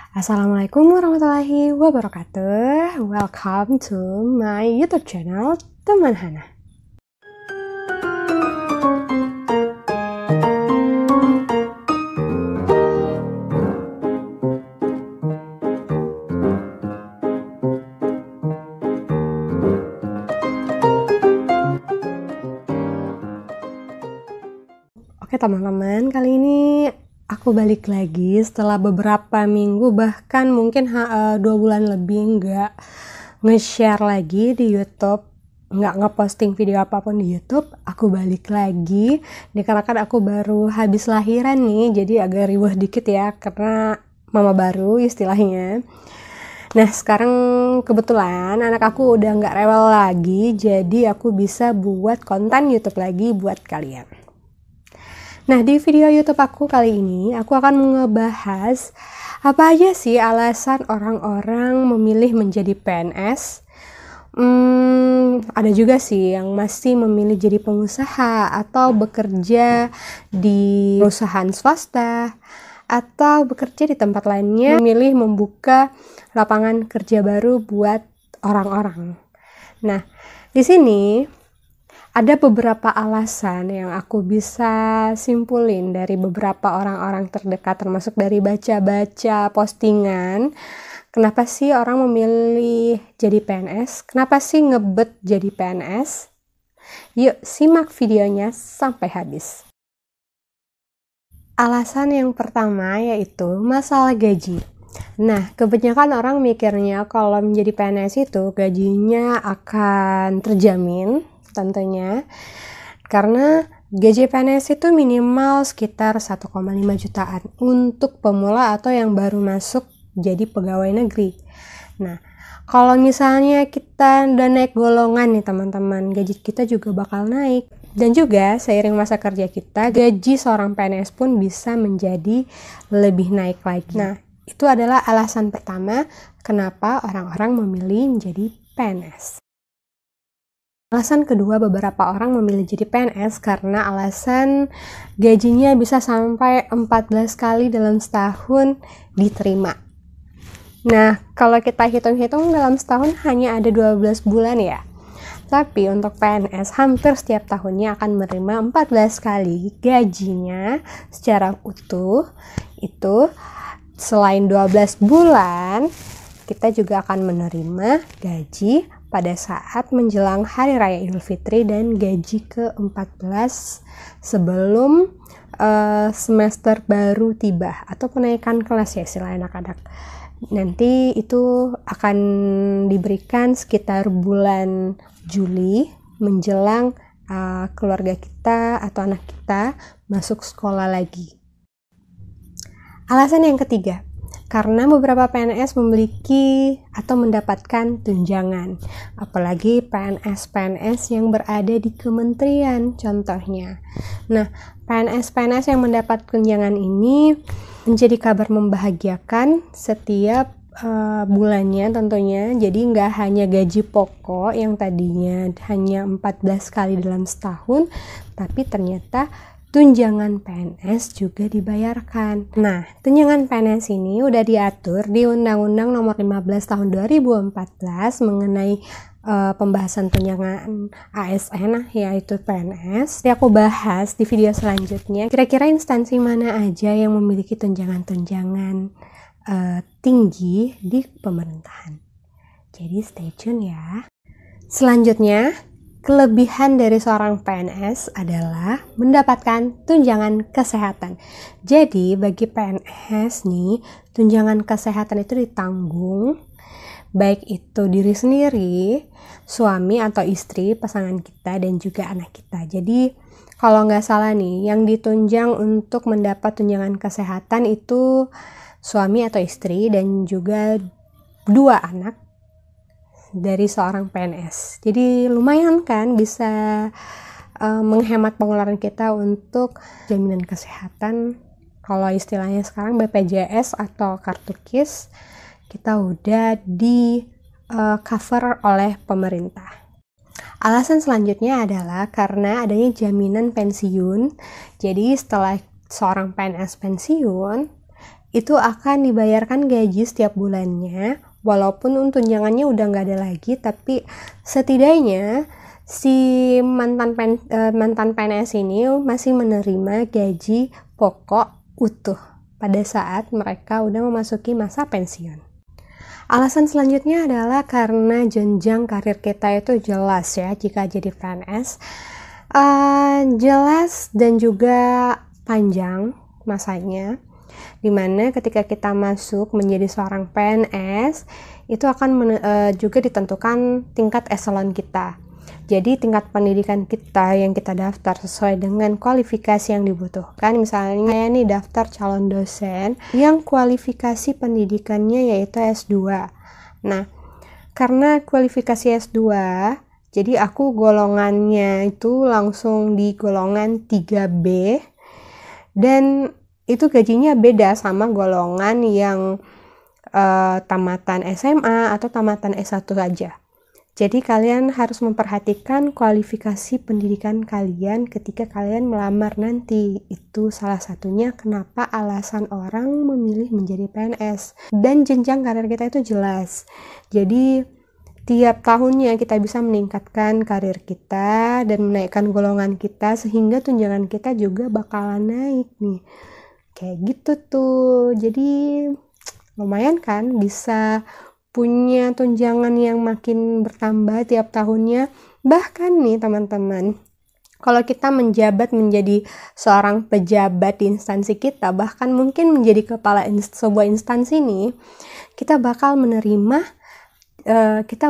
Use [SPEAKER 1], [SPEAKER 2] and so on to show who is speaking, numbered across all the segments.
[SPEAKER 1] Assalamualaikum warahmatullahi wabarakatuh. Welcome to my YouTube channel, Teman Hana. Oke teman-teman, kali ini aku balik lagi setelah beberapa minggu, bahkan mungkin 2 bulan lebih nggak nge-share lagi di YouTube, nggak ngeposting video apapun di YouTube. Aku balik lagi dikarenakan aku baru habis lahiran nih, jadi agak riweh dikit ya karena mama baru istilahnya. Nah sekarang kebetulan anak aku udah nggak rewel lagi, jadi aku bisa buat konten YouTube lagi buat kalian. Nah, di video YouTube aku kali ini, aku akan ngebahas apa aja sih alasan orang-orang memilih menjadi PNS. Ada juga sih yang masih memilih jadi pengusaha atau bekerja di perusahaan swasta atau bekerja di tempat lainnya, memilih membuka lapangan kerja baru buat orang-orang. Nah, di sini ada beberapa alasan yang aku bisa simpulin dari beberapa orang-orang terdekat, termasuk dari baca-baca postingan. Kenapa sih orang memilih jadi PNS? Kenapa sih ngebet jadi PNS? Yuk simak videonya sampai habis. Alasan yang pertama yaitu masalah gaji. Nah, kebanyakan orang mikirnya kalau menjadi PNS itu gajinya akan terjamin tentunya, karena gaji PNS itu minimal sekitar 1,5 jutaan untuk pemula atau yang baru masuk jadi pegawai negeri. Nah, kalau misalnya kita udah naik golongan nih teman-teman, gaji kita juga bakal naik. Dan juga seiring masa kerja kita, gaji seorang PNS pun bisa menjadi lebih naik lagi. Nah, itu adalah alasan pertama kenapa orang-orang memilih menjadi PNS. Alasan kedua, beberapa orang memilih jadi PNS karena alasan gajinya bisa sampai 14 kali dalam setahun diterima. Nah, kalau kita hitung-hitung dalam setahun hanya ada 12 bulan ya. Tapi untuk PNS hampir setiap tahunnya akan menerima 14 kali gajinya secara utuh. Itu selain 12 bulan, kita juga akan menerima gaji pada saat menjelang Hari Raya Idul Fitri dan gaji ke-14 sebelum semester baru tiba atau kenaikan kelas ya istilah anak-anak. Nanti itu akan diberikan sekitar bulan Juli menjelang keluarga kita atau anak kita masuk sekolah lagi. Alasan yang ketiga, karena beberapa PNS memiliki atau mendapatkan tunjangan, apalagi PNS-PNS yang berada di kementerian contohnya. Nah, PNS-PNS yang mendapat tunjangan ini menjadi kabar membahagiakan setiap bulannya tentunya. Jadi nggak hanya gaji pokok yang tadinya hanya 14 kali dalam setahun, tapi ternyata tunjangan PNS juga dibayarkan. Nah, tunjangan PNS ini udah diatur di Undang-Undang Nomor 15 Tahun 2014 mengenai pembahasan tunjangan ASN yaitu PNS. Jadi aku bahas di video selanjutnya kira-kira instansi mana aja yang memiliki tunjangan-tunjangan tinggi di pemerintahan. Jadi stay tune ya. Selanjutnya, kelebihan dari seorang PNS adalah mendapatkan tunjangan kesehatan. Jadi bagi PNS nih, tunjangan kesehatan itu ditanggung, baik itu diri sendiri, suami atau istri, pasangan kita, dan juga anak kita. Jadi kalau nggak salah nih, yang ditunjang untuk mendapat tunjangan kesehatan itu suami atau istri dan juga 2 anak dari seorang PNS. Jadi lumayan kan bisa menghemat pengeluaran kita untuk jaminan kesehatan. Kalau istilahnya sekarang BPJS atau kartu KIS, kita udah di cover oleh pemerintah. Alasan selanjutnya adalah karena adanya jaminan pensiun. Jadi setelah seorang PNS pensiun, itu akan dibayarkan gaji setiap bulannya, walaupun tunjangannya udah nggak ada lagi, tapi setidaknya si mantan PNS ini masih menerima gaji pokok utuh pada saat mereka udah memasuki masa pensiun. Alasan selanjutnya adalah karena jenjang karir kita itu jelas ya jika jadi PNS. Jelas dan juga panjang masanya, dimana ketika kita masuk menjadi seorang PNS itu akan juga ditentukan tingkat eselon kita. Jadi tingkat pendidikan kita yang kita daftar sesuai dengan kualifikasi yang dibutuhkan. Misalnya saya nih daftar calon dosen yang kualifikasi pendidikannya yaitu S2. Nah, karena kualifikasi S2, jadi aku golongannya itu langsung di golongan 3B, dan itu gajinya beda sama golongan yang tamatan SMA atau tamatan S1 saja. Jadi kalian harus memperhatikan kualifikasi pendidikan kalian ketika kalian melamar nanti. Itu salah satunya kenapa alasan orang memilih menjadi PNS. Dan jenjang karir kita itu jelas. Jadi tiap tahunnya kita bisa meningkatkan karir kita dan menaikkan golongan kita sehingga tunjangan kita juga bakalan naik nih. Kayak gitu tuh. Jadi lumayan kan bisa punya tunjangan yang makin bertambah tiap tahunnya. Bahkan nih teman-teman, kalau kita menjabat menjadi seorang pejabat di instansi kita, bahkan mungkin menjadi kepala sebuah instansi nih, kita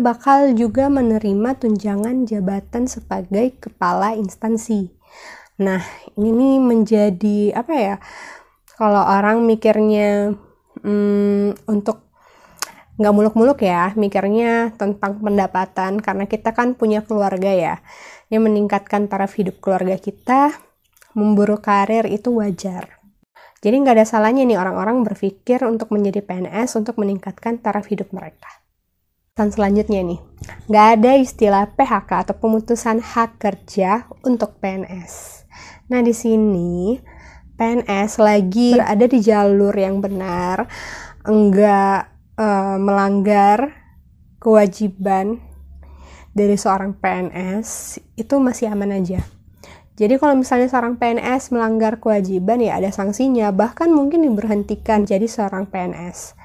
[SPEAKER 1] bakal juga menerima tunjangan jabatan sebagai kepala instansi. Nah, ini menjadi apa ya, kalau orang mikirnya untuk nggak muluk-muluk ya, mikirnya tentang pendapatan, karena kita kan punya keluarga ya, yang meningkatkan taraf hidup keluarga kita, memburu karir itu wajar. Jadi nggak ada salahnya nih orang-orang berpikir untuk menjadi PNS untuk meningkatkan taraf hidup mereka. Dan selanjutnya nih, nggak ada istilah PHK atau pemutusan hak kerja untuk PNS. Nah di sini PNS lagi berada di jalur yang benar, enggak melanggar kewajiban dari seorang PNS, itu masih aman aja. Jadi kalau misalnya seorang PNS melanggar kewajiban ya ada sanksinya, bahkan mungkin diberhentikan jadi seorang PNS.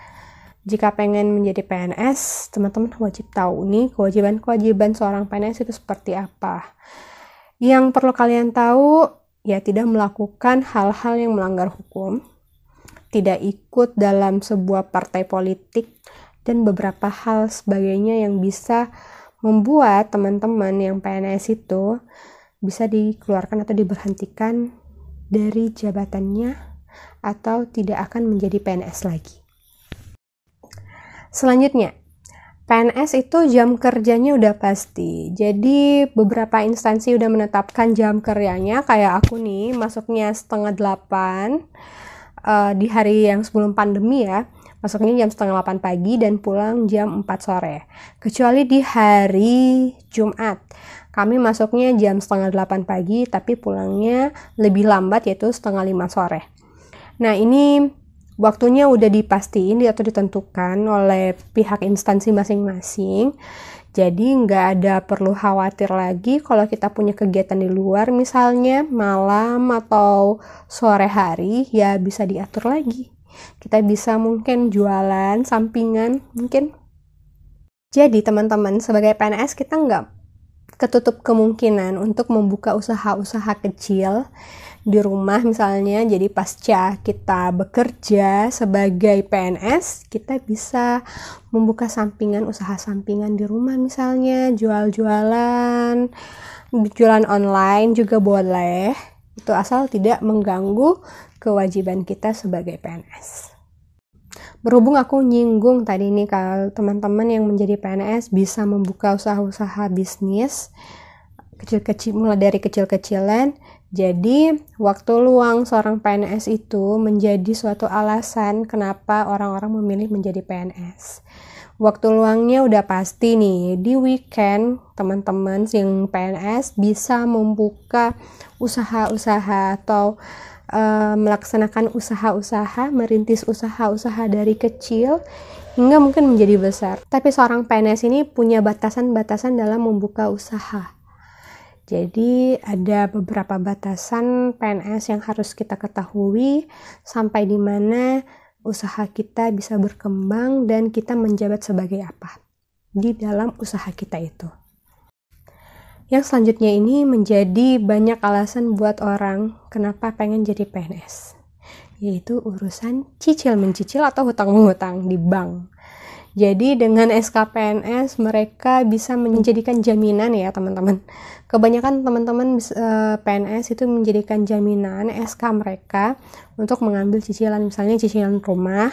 [SPEAKER 1] Jika pengen menjadi PNS, teman-teman wajib tahu nih kewajiban-kewajiban seorang PNS itu seperti apa. Yang perlu kalian tahu ya tidak melakukan hal-hal yang melanggar hukum, tidak ikut dalam sebuah partai politik, dan beberapa hal sebagainya yang bisa membuat teman-teman yang PNS itu bisa dikeluarkan atau diberhentikan dari jabatannya atau tidak akan menjadi PNS lagi. Selanjutnya, PNS itu jam kerjanya udah pasti. Jadi beberapa instansi udah menetapkan jam kerjanya, kayak aku nih masuknya 7:30 di hari yang sebelum pandemi ya, masuknya jam 7:30 pagi dan pulang jam 4 sore. Kecuali di hari Jumat, kami masuknya jam 7:30 pagi tapi pulangnya lebih lambat yaitu 4:30 sore. Nah ini waktunya udah dipastiin atau ditentukan oleh pihak instansi masing-masing. Jadi nggak ada perlu khawatir lagi kalau kita punya kegiatan di luar, misalnya malam atau sore hari, ya bisa diatur lagi. Kita bisa mungkin jualan sampingan mungkin. Jadi teman-teman, sebagai PNS kita nggak ketutup kemungkinan untuk membuka usaha-usaha kecil di rumah misalnya. Jadi pasca kita bekerja sebagai PNS, kita bisa membuka sampingan, usaha sampingan di rumah, misalnya jualan online juga boleh. Itu asal tidak mengganggu kewajiban kita sebagai PNS. Berhubung aku nyinggung tadi nih kalau teman-teman yang menjadi PNS bisa membuka usaha-usaha bisnis kecil-kecil, mulai dari kecil-kecilan. Jadi, waktu luang seorang PNS itu menjadi suatu alasan kenapa orang-orang memilih menjadi PNS. Waktu luangnya udah pasti nih, di weekend teman-teman yang PNS bisa membuka usaha-usaha atau melaksanakan usaha-usaha, merintis usaha-usaha dari kecil hingga mungkin menjadi besar. Tapi seorang PNS ini punya batasan-batasan dalam membuka usaha. Jadi ada beberapa batasan PNS yang harus kita ketahui sampai di mana usaha kita bisa berkembang dan kita menjabat sebagai apa di dalam usaha kita itu. Yang selanjutnya ini menjadi banyak alasan buat orang kenapa pengen jadi PNS, yaitu urusan cicil-mencicil atau hutang-menghutang di bank. Jadi dengan SKPNS mereka bisa menjadikan jaminan ya teman-teman. Kebanyakan teman-teman PNS itu menjadikan jaminan SK mereka untuk mengambil cicilan, misalnya cicilan rumah,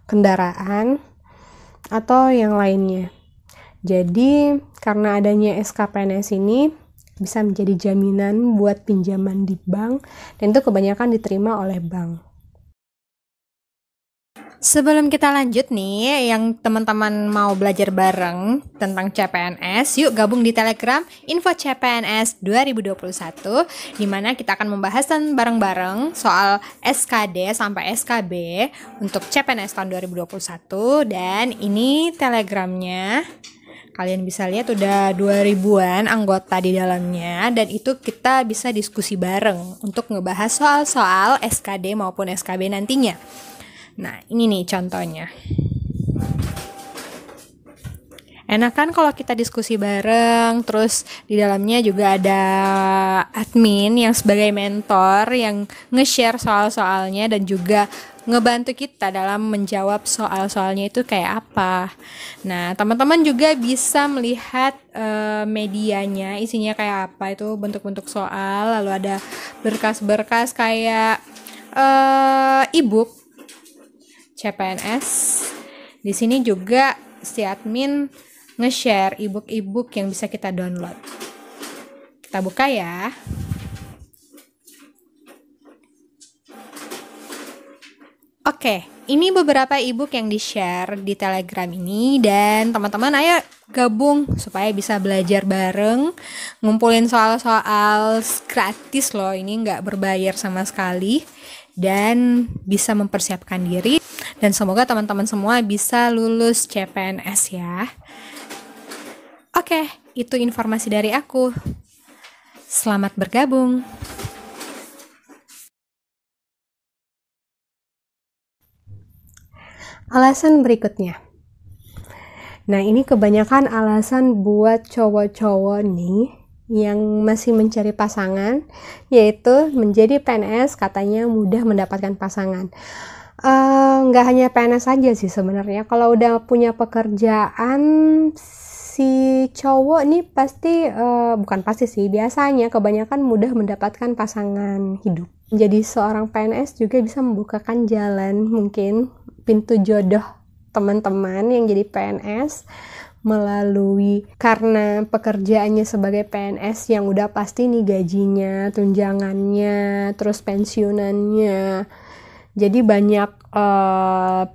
[SPEAKER 1] kendaraan, atau yang lainnya. Jadi karena adanya SKPNS ini bisa menjadi jaminan buat pinjaman di bank dan itu kebanyakan diterima oleh bank.
[SPEAKER 2] Sebelum kita lanjut nih, yang teman-teman mau belajar bareng tentang CPNS, yuk gabung di Telegram Info CPNS 2021, di mana kita akan membahas bareng-bareng soal SKD sampai SKB untuk CPNS tahun 2021. Dan ini Telegramnya, kalian bisa lihat udah 2000-an anggota di dalamnya, dan itu kita bisa diskusi bareng untuk ngebahas soal-soal SKD maupun SKB nantinya. Nah, ini nih contohnya. Enak kan kalau kita diskusi bareng, terus di dalamnya juga ada admin yang sebagai mentor yang nge-share soal-soalnya dan juga ngebantu kita dalam menjawab soal-soalnya itu kayak apa. Nah, teman-teman juga bisa melihat medianya, isinya kayak apa, itu bentuk-bentuk soal, lalu ada berkas-berkas kayak e-book CPNS. Di sini juga si admin nge-share e-book yang bisa kita download. Kita buka ya. Oke, ini beberapa e-book yang di-share di Telegram ini, dan teman-teman ayo gabung supaya bisa belajar bareng, ngumpulin soal-soal gratis loh, ini nggak berbayar sama sekali, dan bisa mempersiapkan diri, dan semoga teman-teman semua bisa lulus CPNS ya. Oke, itu informasi dari aku. Selamat bergabung.
[SPEAKER 1] Alasan berikutnya. Nah, ini kebanyakan alasan buat cowok-cowok nih yang masih mencari pasangan, yaitu menjadi PNS katanya mudah mendapatkan pasangan. Nggak hanya PNS saja sih sebenarnya. Kalau udah punya pekerjaan, si cowok nih pasti, bukan pasti sih, biasanya kebanyakan mudah mendapatkan pasangan hidup. Jadi seorang PNS juga bisa membukakan jalan, mungkin pintu jodoh teman-teman yang jadi PNS melalui karena pekerjaannya sebagai PNS yang udah pasti nih gajinya, tunjangannya, terus pensiunannya. Jadi banyak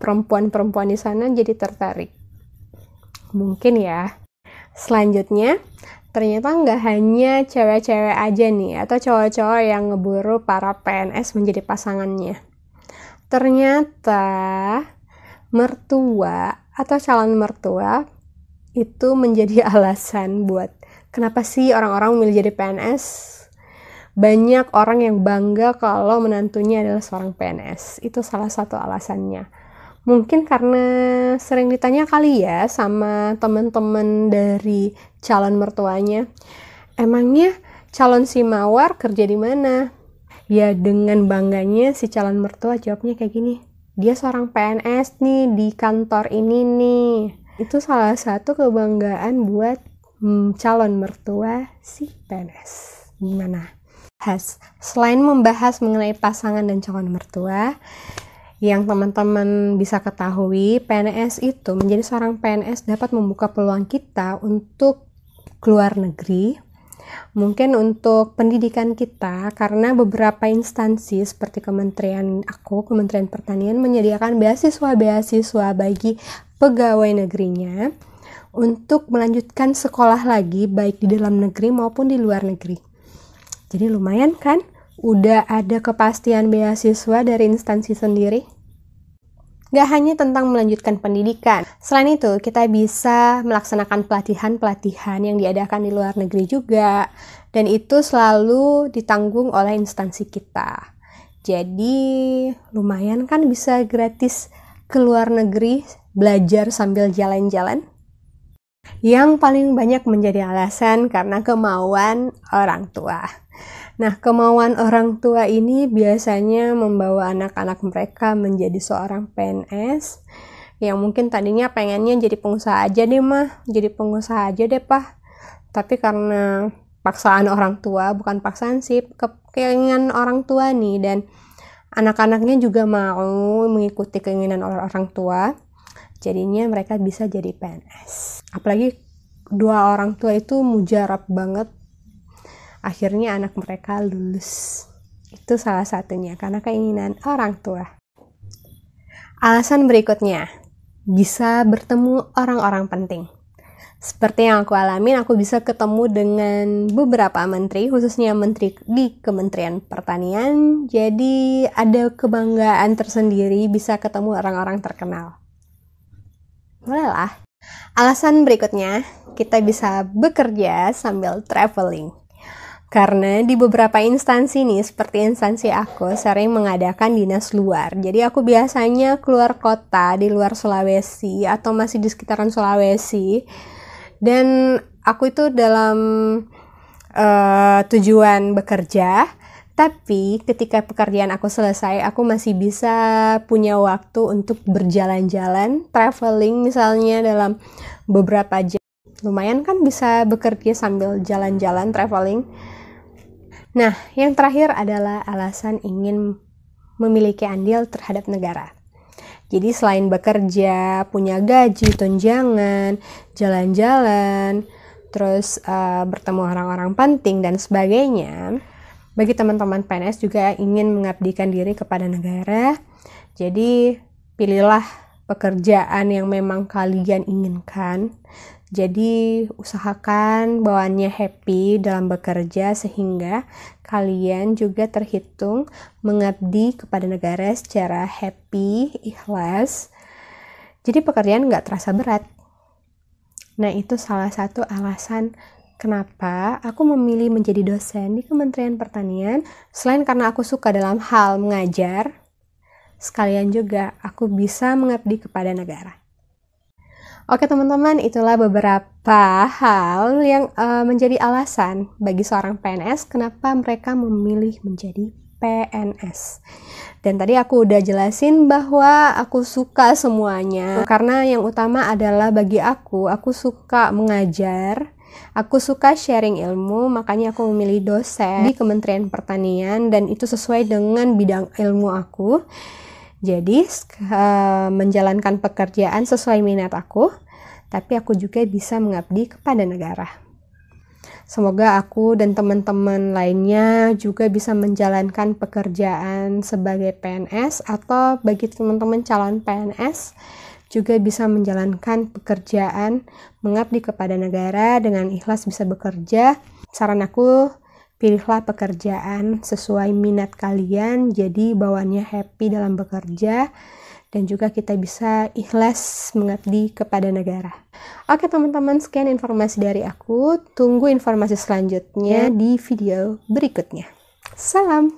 [SPEAKER 1] perempuan-perempuan di sana jadi tertarik. Mungkin ya. Selanjutnya, ternyata nggak hanya cewek-cewek aja nih atau cowok-cowok yang ngeburu para PNS menjadi pasangannya. Ternyata mertua atau calon mertua itu menjadi alasan buat kenapa sih orang-orang memilih jadi PNS. Banyak orang yang bangga kalau menantunya adalah seorang PNS. Itu salah satu alasannya. Mungkin karena sering ditanya kali ya sama teman-teman dari calon mertuanya, emangnya calon si Mawar kerja di mana? Ya dengan bangganya si calon mertua jawabnya kayak gini, dia seorang PNS nih di kantor ini nih. Itu salah satu kebanggaan buat calon mertua si PNS. Gimana? Selain membahas mengenai pasangan dan calon mertua, yang teman-teman bisa ketahui, PNS itu menjadi seorang PNS dapat membuka peluang kita untuk keluar negeri, mungkin untuk pendidikan kita, karena beberapa instansi seperti Kementerian Pertanian menyediakan beasiswa bagi pegawai negerinya untuk melanjutkan sekolah lagi baik di dalam negeri maupun di luar negeri. Jadi lumayan kan udah ada kepastian beasiswa dari instansi sendiri. Gak hanya tentang melanjutkan pendidikan, selain itu kita bisa melaksanakan pelatihan-pelatihan yang diadakan di luar negeri juga, dan itu selalu ditanggung oleh instansi kita. Jadi lumayan kan bisa gratis ke luar negeri belajar sambil jalan-jalan. Yang paling banyak menjadi alasan karena kemauan orang tua. Nah, kemauan orang tua ini biasanya membawa anak-anak mereka menjadi seorang PNS yang mungkin tadinya pengennya jadi pengusaha aja deh mah, jadi pengusaha aja deh Pak. Tapi karena paksaan orang tua, bukan paksaan sih, keinginan orang tua nih, dan anak-anaknya juga mau mengikuti keinginan orang tua, jadinya mereka bisa jadi PNS. Apalagi dua orang tua itu mujarab banget, akhirnya anak mereka lulus. Itu salah satunya karena keinginan orang tua. Alasan berikutnya, bisa bertemu orang-orang penting. Seperti yang aku alamin, aku bisa ketemu dengan beberapa menteri, khususnya menteri di Kementerian Pertanian. Jadi ada kebanggaan tersendiri bisa ketemu orang-orang terkenal. Bolehlah. Alasan berikutnya, kita bisa bekerja sambil traveling. Karena di beberapa instansi nih, seperti instansi aku, sering mengadakan dinas luar. Jadi aku biasanya keluar kota, di luar Sulawesi, atau masih di sekitaran Sulawesi. Dan aku itu dalam tujuan bekerja, tapi ketika pekerjaan aku selesai, aku masih bisa punya waktu untuk berjalan-jalan, traveling misalnya dalam beberapa jam. Lumayan kan bisa bekerja sambil jalan-jalan, traveling. Nah, yang terakhir adalah alasan ingin memiliki andil terhadap negara. Jadi selain bekerja, punya gaji, tunjangan, jalan-jalan, terus bertemu orang-orang penting dan sebagainya, bagi teman-teman PNS juga ingin mengabdikan diri kepada negara. Jadi pilihlah pekerjaan yang memang kalian inginkan. Jadi usahakan bawaannya happy dalam bekerja sehingga kalian juga terhitung mengabdi kepada negara secara happy, ikhlas. Jadi pekerjaan nggak terasa berat. Nah, itu salah satu alasan kenapa aku memilih menjadi dosen di Kementerian Pertanian. Selain karena aku suka dalam hal mengajar, sekalian juga aku bisa mengabdi kepada negara. Oke teman-teman, itulah beberapa hal yang menjadi alasan bagi seorang PNS kenapa mereka memilih menjadi PNS. Dan tadi aku udah jelasin bahwa aku suka semuanya. Karena yang utama adalah bagi aku suka mengajar, aku suka sharing ilmu, makanya aku memilih dosen di Kementerian Pertanian dan itu sesuai dengan bidang ilmu aku. Jadi menjalankan pekerjaan sesuai minat aku, tapi aku juga bisa mengabdi kepada negara. Semoga aku dan teman-teman lainnya juga bisa menjalankan pekerjaan sebagai PNS, atau bagi teman-teman calon PNS juga bisa menjalankan pekerjaan mengabdi kepada negara dengan ikhlas bisa bekerja. Saran aku, pilihlah pekerjaan sesuai minat kalian, jadi bawaannya happy dalam bekerja, dan juga kita bisa ikhlas mengabdi kepada negara. Oke teman-teman, sekian informasi dari aku. Tunggu informasi selanjutnya di video berikutnya. Salam!